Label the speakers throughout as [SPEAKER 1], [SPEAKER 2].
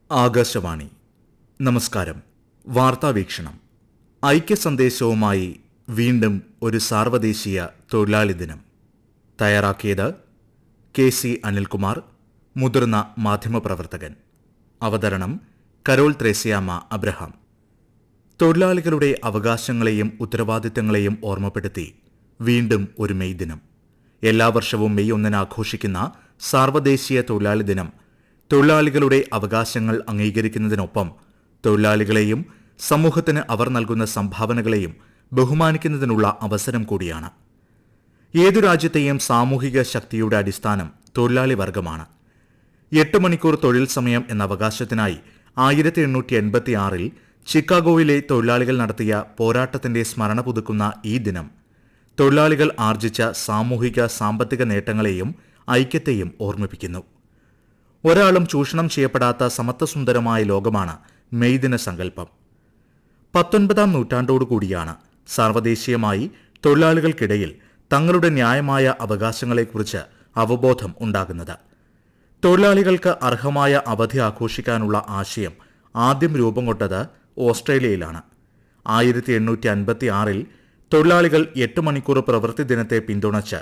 [SPEAKER 1] ആകാശവാണി. നമസ്കാരം. വാർത്താവീക്ഷണം. ഐക്യസന്ദേശവുമായി വീണ്ടും ഒരു സാർവദേശീയ തൊഴിലാളി ദിനം. തയ്യാറാക്കിയത് KC അനിൽകുമാർ, മുതിർന്ന മാധ്യമപ്രവർത്തകൻ. അവതരണം കരോൾ ത്രേസ്യാമ്മ അബ്രഹാം. തൊഴിലാളികളുടെ അവകാശങ്ങളെയും ഉത്തരവാദിത്തങ്ങളെയും ഓർമ്മപ്പെടുത്തി വീണ്ടും ഒരു മെയ് ദിനം. എല്ലാ വർഷവും മെയ് 1 ആഘോഷിക്കുന്ന സാർവദേശീയ തൊഴിലാളി ദിനം തൊഴിലാളികളുടെ അവകാശങ്ങൾ അംഗീകരിക്കുന്നതിനൊപ്പം തൊഴിലാളികളെയും സമൂഹത്തിന് അവർ നൽകുന്ന സംഭാവനകളെയും ബഹുമാനിക്കുന്നതിനുള്ള അവസരം കൂടിയാണ്. ഏതു രാജ്യത്തെയും സാമൂഹിക ശക്തിയുടെ അടിസ്ഥാനം തൊഴിലാളി വർഗമാണ്. 8 മണിക്കൂർ തൊഴിൽ സമയം എന്ന അവകാശത്തിനായി 1886 ചിക്കാഗോയിലെ തൊഴിലാളികൾ നടത്തിയ പോരാട്ടത്തിന്റെ സ്മരണ പുതുക്കുന്ന ഈ ദിനം തൊഴിലാളികൾ ആർജിച്ച സാമൂഹിക സാമ്പത്തിക നേട്ടങ്ങളെയും ഐക്യത്തെയും ഓർമ്മിപ്പിക്കുന്നു. ഒരാളും ചൂഷണം ചെയ്യപ്പെടാത്ത സമത്വസുന്ദരമായ ലോകമാണ് മെയ് ദിന സങ്കല്പം. 19ാം നൂറ്റാണ്ടോടുകൂടിയാണ് സാർവദേശീയമായി തൊഴിലാളികൾക്കിടയിൽ തങ്ങളുടെ ന്യായമായ അവകാശങ്ങളെക്കുറിച്ച് അവബോധം ഉണ്ടാകുന്നത്. തൊഴിലാളികൾക്ക് അർഹമായ അവധി ആഘോഷിക്കാനുള്ള ആശയം ആദ്യം രൂപം കൊണ്ടത് ഓസ്ട്രേലിയയിലാണ്. 1856 തൊഴിലാളികൾ 8 മണിക്കൂർ പ്രവൃത്തി ദിനത്തെ പിന്തുണച്ച്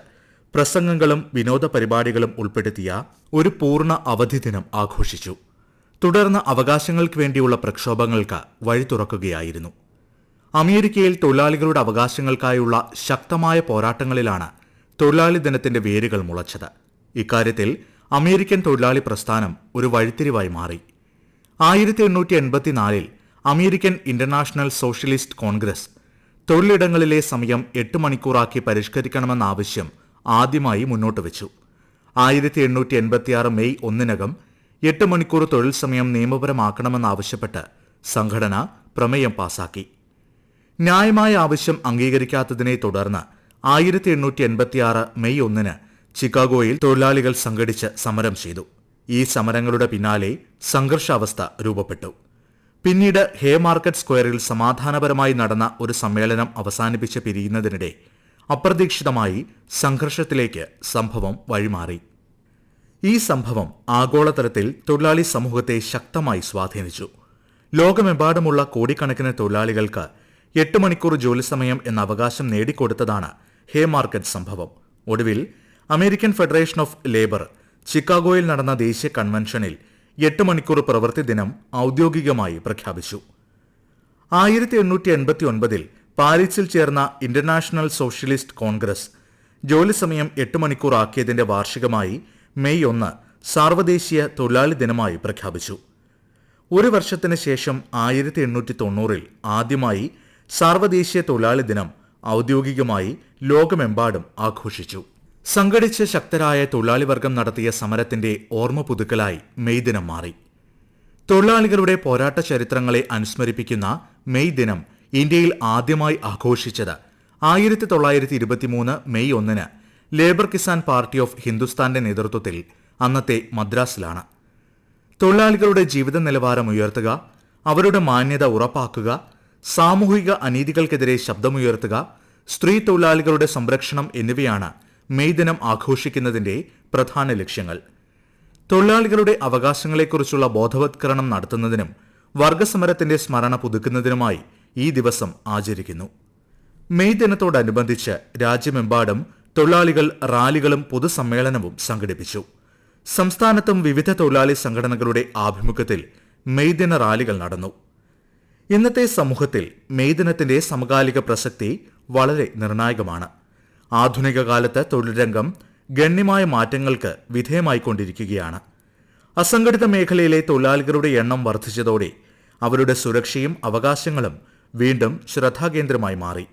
[SPEAKER 1] പ്രസംഗങ്ങളും വിനോദ പരിപാടികളും ഉൾപ്പെടുത്തിയ ഒരു പൂർണ്ണ അവധി ദിനം ആഘോഷിച്ചു. തുടർന്ന് അവകാശങ്ങൾക്ക് വേണ്ടിയുള്ള പ്രക്ഷോഭങ്ങൾക്ക് വഴി തുറക്കുകയായിരുന്നു. അമേരിക്കയിൽ തൊഴിലാളികളുടെ അവകാശങ്ങൾക്കായുള്ള ശക്തമായ പോരാട്ടങ്ങളിലാണ് തൊഴിലാളി ദിനത്തിന്റെ വേരുകൾ മുളച്ചത്. ഇക്കാര്യത്തിൽ അമേരിക്കൻ തൊഴിലാളി പ്രസ്ഥാനം ഒരു വഴിത്തിരിവായി മാറി. 1884 അമേരിക്കൻ ഇന്റർനാഷണൽ സോഷ്യലിസ്റ്റ് കോൺഗ്രസ് തൊഴിലിടങ്ങളിലെ സമയം 8 മണിക്കൂറാക്കി പരിഷ്കരിക്കണമെന്ന ആവശ്യം ആദ്യമായി മുന്നോട്ട് വെച്ചു. 1886 മെയ് 1 8 മണിക്കൂർ തൊഴിൽ സമയം നിയമപരമാക്കണമെന്നാവശ്യപ്പെട്ട് സംഘടന പ്രമേയം പാസാക്കി. ന്യായമായ ആവശ്യം അംഗീകരിക്കാത്തതിനെ തുടർന്ന് 1886 മെയ് 1 ചിക്കാഗോയിൽ തൊഴിലാളികൾ സംഘടിച്ച് സമരം ചെയ്തു. ഈ സമരങ്ങളുടെ പിന്നാലെ സംഘർഷാവസ്ഥ രൂപപ്പെട്ടു. പിന്നീട് ഹേമാർക്കറ്റ് സ്ക്വയറിൽ സമാധാനപരമായി നടന്ന ഒരു സമ്മേളനം അവസാനിപ്പിച്ച് പിരിയുന്നതിനിടെ അപ്രതീക്ഷിതമായി സംഘർഷത്തിലേക്ക് സംഭവം വഴിമാറി. ഈ സംഭവം ആഗോളതലത്തിൽ തൊഴിലാളി സമൂഹത്തെ ശക്തമായി സ്വാധീനിച്ചു. ലോകമെമ്പാടുമുള്ള കോടിക്കണക്കിന് തൊഴിലാളികൾക്ക് 8 മണിക്കൂർ ജോലി സമയം എന്ന അവകാശം നേടിക്കൊടുത്തതാണ് ഹേമാർക്കറ്റ് സംഭവം. ഒടുവിൽ അമേരിക്കൻ ഫെഡറേഷൻ ഓഫ് ലേബർ ചിക്കാഗോയിൽ നടന്ന ദേശീയ കൺവെൻഷനിൽ 8 മണിക്കൂർ പ്രവൃത്തി ദിനം ഔദ്യോഗികമായി പ്രഖ്യാപിച്ചു. 1889 പാരീസിൽ ചേർന്ന ഇന്റർനാഷണൽ സോഷ്യലിസ്റ്റ് കോൺഗ്രസ് ജോലി സമയം 8 മണിക്കൂർ ആക്കിയതിന്റെ വാർഷികമായി മെയ് 1 സാർവദേശീയ തൊഴിലാളി ദിനമായി പ്രഖ്യാപിച്ചു. ഒരു വർഷത്തിന് ശേഷം 1890 ആദ്യമായി സാർവദേശീയ തൊഴിലാളി ദിനം ഔദ്യോഗികമായി ലോകമെമ്പാടും ആഘോഷിച്ചു. സംഘടിച്ച് ശക്തരായ തൊഴിലാളി വർഗം നടത്തിയ സമരത്തിന്റെ ഓർമ്മ പുതുക്കലായി മെയ് ദിനം മാറി. തൊഴിലാളികളുടെ പോരാട്ട ചരിത്രങ്ങളെ അനുസ്മരിപ്പിക്കുന്ന മെയ് ദിനം ഇന്ത്യയിൽ ആദ്യമായി ആഘോഷിച്ചത് 1923 May 1 Labour Kisan Party of ഹിന്ദുസ്ഥാന്റെ നേതൃത്വത്തിൽ അന്നത്തെ മദ്രാസിലാണ്. തൊഴിലാളികളുടെ ജീവിത നിലവാരം ഉയർത്തുക, അവരുടെ മാന്യത ഉറപ്പാക്കുക, സാമൂഹിക അനീതികൾക്കെതിരെ ശബ്ദമുയർത്തുക, സ്ത്രീ തൊഴിലാളികളുടെ സംരക്ഷണം എന്നിവയാണ് മെയ് ദിനം ആഘോഷിക്കുന്നതിന്റെ പ്രധാന ലക്ഷ്യങ്ങൾ. തൊഴിലാളികളുടെ അവകാശങ്ങളെക്കുറിച്ചുള്ള ബോധവത്കരണം നടത്തുന്നതിനും വർഗസമരത്തിന്റെ സ്മരണ പുതുക്കുന്നതിനുമായി ഈ ദിവസം ആചരിക്കുന്നു. മെയ് ദിനത്തോടനുബന്ധിച്ച് രാജ്യമെമ്പാടും തൊഴിലാളികൾ റാലികളും പൊതുസമ്മേളനവും സംഘടിപ്പിച്ചു. സംസ്ഥാനത്തും വിവിധ തൊഴിലാളി സംഘടനകളുടെ ആഭിമുഖ്യത്തിൽ മെയ് ദിന റാലികൾ നടന്നു. ഇന്നത്തെ സമൂഹത്തിൽ മെയ് ദിനത്തിന്റെ സമകാലിക പ്രസക്തി വളരെ നിർണായകമാണ്. ആധുനിക കാലത്ത് തൊഴിൽ രംഗം ഗണ്യമായ മാറ്റങ്ങൾക്ക് വിധേയമായിക്കൊണ്ടിരിക്കുകയാണ്. അസംഘടിത മേഖലയിലെ തൊഴിലാളികളുടെ എണ്ണം വർദ്ധിച്ചതോടെ അവരുടെ സുരക്ഷയും അവകാശങ്ങളും വീണ്ടും ശ്രദ്ധാകേന്ദ്രമായി മാറി.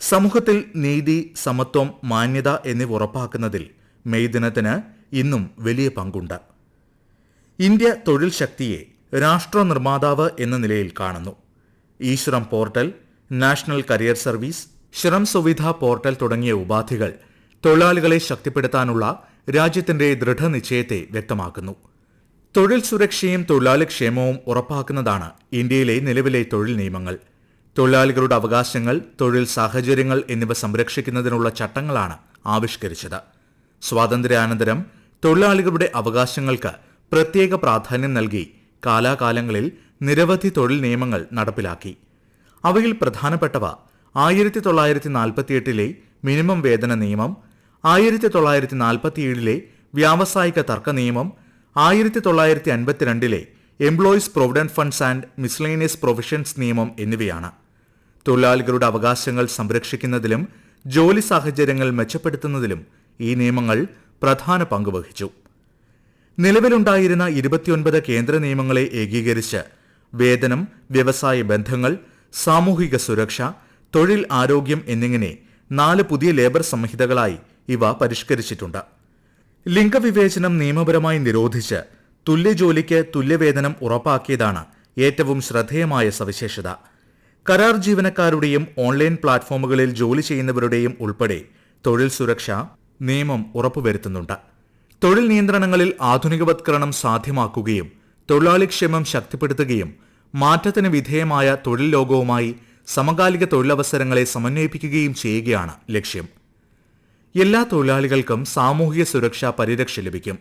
[SPEAKER 1] സമൂഹത്തിൽ നീതി, സമത്വം, മാന്യത എന്നിവ ഉറപ്പാക്കുന്നതിൽ മെയ് ദിനത്തിന് ഇന്നും വലിയ പങ്കുണ്ട്. ഇന്ത്യ തൊഴിൽ ശക്തിയെ രാഷ്ട്ര നിർമ്മാതാവ് എന്ന നിലയിൽ കാണുന്നു. E Shram portal, national career service, Shram Suvidha portal തുടങ്ങിയ ഉപാധികൾ തൊഴിലാളികളെ ശക്തിപ്പെടുത്താനുള്ള രാജ്യത്തിന്റെ ദൃഢനിശ്ചയത്തെ വ്യക്തമാക്കുന്നു. തൊഴിൽ സുരക്ഷയും തൊഴിലാളി ക്ഷേമവും ഉറപ്പാക്കുന്നതാണ് ഇന്ത്യയിലെ നിലവിലെ തൊഴിൽ നിയമങ്ങൾ. തൊഴിലാളികളുടെ അവകാശങ്ങൾ, തൊഴിൽ സാഹചര്യങ്ങൾ എന്നിവ സംരക്ഷിക്കുന്നതിനുള്ള ചട്ടങ്ങളാണ് ആവിഷ്കരിച്ചത്. സ്വാതന്ത്ര്യാനന്തരം തൊഴിലാളികളുടെ അവകാശങ്ങൾക്ക് പ്രത്യേക പ്രാധാന്യം നൽകി കാലാകാലങ്ങളിൽ നിരവധി തൊഴിൽ നിയമങ്ങൾ നടപ്പിലാക്കി. അവയിൽ പ്രധാനപ്പെട്ടവ 1948 മിനിമം വേതന നിയമം, 1947 വ്യാവസായിക തർക്ക നിയമം, 1952 employees provident funds and miscellaneous provisions നിയമം എന്നിവയാണ്. തൊഴിലാളികളുടെ അവകാശങ്ങൾ സംരക്ഷിക്കുന്നതിലും ജോലി സാഹചര്യങ്ങൾ മെച്ചപ്പെടുത്തുന്നതിലും ഈ നിയമങ്ങൾ പ്രധാന പങ്ക് വഹിച്ചു. നിലവിലുണ്ടായിരുന്ന 29 കേന്ദ്ര നിയമങ്ങളെ ഏകീകരിച്ച് വേതനം, വ്യവസായ ബന്ധങ്ങൾ, സാമൂഹിക സുരക്ഷ, തൊഴിൽ ആരോഗ്യം എന്നിങ്ങനെ 4 പുതിയ ലേബർ സംഹിതകളായി ഇവ പരിഷ്കരിച്ചിട്ടുണ്ട്. ലിംഗവിവേചനം നിയമപരമായി നിരോധിച്ച് തുല്യ ജോലിക്ക് തുല്യവേതനം ഉറപ്പാക്കിയതാണ് ഏറ്റവും ശ്രദ്ധേയമായ സവിശേഷത. കരാർ ജീവനക്കാരുടെയും ഓൺലൈൻ പ്ലാറ്റ്ഫോമുകളിൽ ജോലി ചെയ്യുന്നവരുടെയും ഉൾപ്പെടെ തൊഴിൽ സുരക്ഷ നിയമം ഉറപ്പുവരുത്തുന്നുണ്ട്. തൊഴിൽ നിയന്ത്രണങ്ങളിൽ ആധുനികവത്കരണം സാധ്യമാക്കുകയും തൊഴിലാളിക്ഷേമം ശക്തിപ്പെടുത്തുകയും മാറ്റത്തിന് വിധേയമായ തൊഴിൽ ലോകവുമായി സമകാലിക തൊഴിലവസരങ്ങളെ സമന്വയിപ്പിക്കുകയും ചെയ്യുകയാണ് ലക്ഷ്യം. എല്ലാ തൊഴിലാളികൾക്കും സാമൂഹിക സുരക്ഷാ പരിരക്ഷ ലഭിക്കും.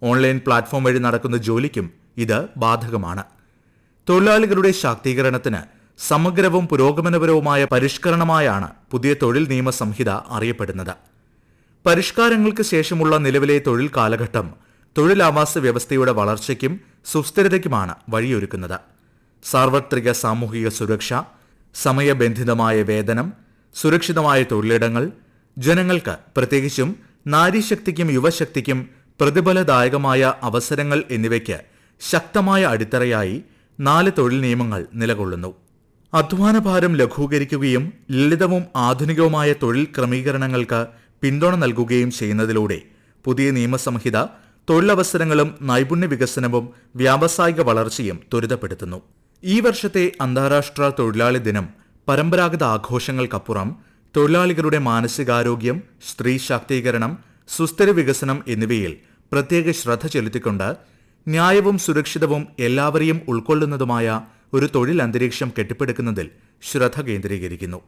[SPEAKER 1] ഓൺലൈൻ പ്ലാറ്റ്ഫോം വഴി നടക്കുന്ന ജോലിക്കും ഇത് ബാധകമാണ്. തൊഴിലാളികളുടെ ശാക്തീകരണത്തിന് സമഗ്രവും പുരോഗമനപരവുമായ പരിഷ്കരണമായാണ് പുതിയ തൊഴിൽ നിയമ സംഹിത അറിയപ്പെടുന്നത്. പരിഷ്കാരങ്ങൾക്ക് ശേഷമുള്ള നിലവിലെ തൊഴിൽ കാലഘട്ടം തൊഴിലാവാസ വ്യവസ്ഥയുടെ വളർച്ചയ്ക്കും സുസ്ഥിരതയ്ക്കുമാണ് വഴിയൊരുക്കുന്നത്. സാർവത്രിക സാമൂഹിക സുരക്ഷ, സമയബന്ധിതമായ വേതനം, സുരക്ഷിതമായ തൊഴിലിടങ്ങൾ, ജനങ്ങൾക്ക് പ്രത്യേകിച്ചും നാരീശക്തിക്കും യുവശക്തിക്കും പ്രതിഫലദായകമായ അവസരങ്ങൾ എന്നിവയ്ക്ക് ശക്തമായ അടിത്തറയായി 4 തൊഴിൽ നിയമങ്ങൾ നിലകൊള്ളുന്നു. അധ്വാനഭാരം ലഘൂകരിക്കുകയും ലളിതവും ആധുനികവുമായ തൊഴിൽ ക്രമീകരണങ്ങൾക്ക് പിന്തുണ നൽകുകയും ചെയ്യുന്നതിലൂടെ പുതിയ നിയമസംഹിത തൊഴിലവസരങ്ങളും നൈപുണ്യ വികസനവും വ്യാവസായിക വളർച്ചയും ത്വരിതപ്പെടുത്തുന്നു. ഈ വർഷത്തെ അന്താരാഷ്ട്ര തൊഴിലാളി ദിനം പരമ്പരാഗത ആഘോഷങ്ങൾക്കപ്പുറം തൊഴിലാളികളുടെ മാനസികാരോഗ്യം, സ്ത്രീ ശാക്തീകരണം, സുസ്ഥിര വികസനം എന്നിവയിൽ പ്രത്യേക ശ്രദ്ധ ചെലുത്തിക്കൊണ്ട് ന്യായവും സുരക്ഷിതവും എല്ലാവരെയും ഉൾക്കൊള്ളുന്നതുമായ ഒരു തൊഴിൽ അന്തരീക്ഷം കെട്ടിപ്പടുക്കുന്നതിൽ ശ്രദ്ധ കേന്ദ്രീകരിക്കുന്നു.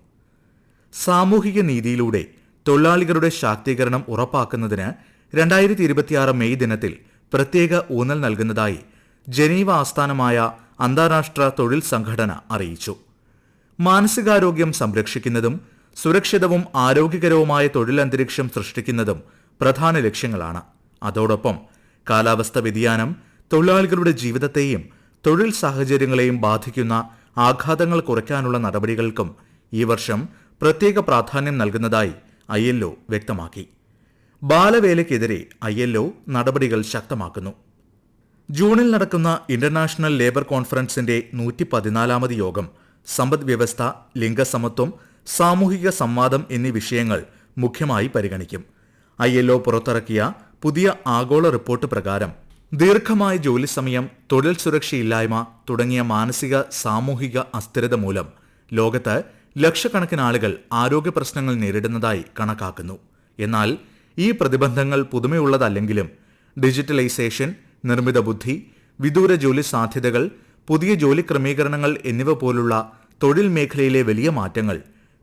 [SPEAKER 1] സാമൂഹിക നീതിയിലൂടെ തൊഴിലാളികളുടെ ശാക്തീകരണം ഉറപ്പാക്കുന്നതിന് 2026 മെയ് ദിനത്തിൽ പ്രത്യേക ഊന്നൽ നൽകുന്നതായി ജനീവ ആസ്ഥാനമായ അന്താരാഷ്ട്ര തൊഴിൽ സംഘടന അറിയിച്ചു. മാനസികാരോഗ്യം സംരക്ഷിക്കുന്നതും സുരക്ഷിതവും ആരോഗ്യകരവുമായ തൊഴിലന്തരീക്ഷം സൃഷ്ടിക്കുന്നതും പ്രധാന ലക്ഷ്യങ്ങളാണ്. അതോടൊപ്പം കാലാവസ്ഥ വ്യതിയാനം തൊഴിലാളികളുടെ ജീവിതത്തെയും തൊഴിൽ സാഹചര്യങ്ങളെയും ബാധിക്കുന്ന ആഘാതങ്ങൾ കുറയ്ക്കാനുള്ള നടപടികൾക്കും ഈ വർഷം പ്രത്യേക പ്രാധാന്യം നൽകുന്നതായി ILO വ്യക്തമാക്കി. ബാലവേലയ്ക്കെതിരെ ILO നടപടികൾ ശക്തമാക്കുന്നു. ജൂണിൽ നടക്കുന്ന ഇന്റർനാഷണൽ ലേബർ കോൺഫറൻസിന്റെ 114ാമത് യോഗം സമ്പദ് വ്യവസ്ഥ, ലിംഗസമത്വം, സാമൂഹിക സംവാദം എന്നീ വിഷയങ്ങൾ മുഖ്യമായി പരിഗണിക്കും. ILO പുറത്തിറക്കിയ പുതിയ ആഗോള റിപ്പോർട്ട് പ്രകാരം ദീർഘമായ ജോലി സമയം, തൊഴിൽ സുരക്ഷയില്ലായ്മ തുടങ്ങിയ മാനസിക സാമൂഹിക അസ്ഥിരത മൂലം ലോകത്ത് ലക്ഷക്കണക്കിന് ആളുകൾ ആരോഗ്യ പ്രശ്നങ്ങൾ നേരിടുന്നതായി കണക്കാക്കുന്നു. എന്നാൽ ഈ പ്രതിബന്ധങ്ങൾ പുതുമയുള്ളതല്ലെങ്കിലും ഡിജിറ്റലൈസേഷൻ, നിർമ്മിത ബുദ്ധി, വിദൂര ജോലി സാധ്യതകൾ, പുതിയ ജോലി ക്രമീകരണങ്ങൾ എന്നിവ പോലുള്ള തൊഴിൽ മേഖലയിലെ വലിയ മാറ്റങ്ങൾ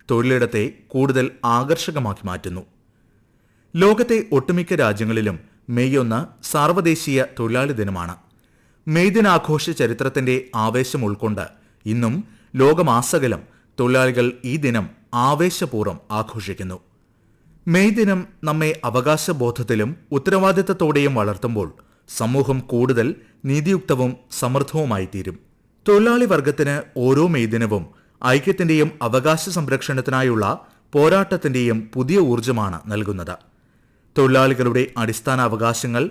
[SPEAKER 1] തൊഴിലിടത്തെ കൂടുതൽ ആകർഷകമാക്കി മാറ്റുന്നു. ലോകത്തെ ഒട്ടുമിക്ക രാജ്യങ്ങളിലും മെയ് 1 സാർവദേശീയ തൊഴിലാളി ദിനമാണ്. മെയ് ദിനാഘോഷ ചരിത്രത്തിന്റെ ആവേശം ഉൾക്കൊണ്ട് ഇന്നും ലോകമാസകലം തൊഴിലാളികൾ ഈ ദിനം ആവേശപൂർവ്വം ആഘോഷിക്കുന്നു. മെയ് ദിനം നമ്മെ അവകാശബോധത്തിലും ഉത്തരവാദിത്തത്തോടെയും വളർത്തുമ്പോൾ സമൂഹം കൂടുതൽ നീതിയുക്തവും സമൃദ്ധവുമായി തീരും. തൊഴിലാളി വർഗത്തിന് ഓരോ മെയ് ദിനവും ഐക്യത്തിന്റെയും അവകാശ സംരക്ഷണത്തിനായുള്ള പോരാട്ടത്തിന്റെയും പുതിയ ഊർജ്ജമാണ് നൽകുന്നത്. തൊഴിലാളികളുടെ അടിസ്ഥാന അവകാശങ്ങൾ,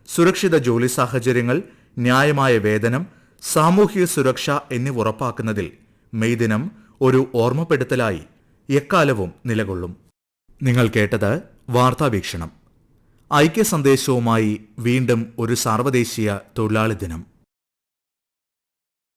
[SPEAKER 1] സുരക്ഷിത ജോലി സാഹചര്യങ്ങൾ, ന്യായമായ വേതനം, സാമൂഹിക സുരക്ഷ എന്നിവ ഉറപ്പാക്കുന്നതിൽ മെയ് ദിനം ഒരു ഓർമ്മപ്പെടുത്തലായി എക്കാലവും നിലകൊള്ളും. നിങ്ങൾ കേട്ടത് വാർത്താവീക്ഷണം. ഐക്യ സന്ദേശവുമായി വീണ്ടും ഒരു സാർവദേശീയ തൊഴിലാളി ദിനം.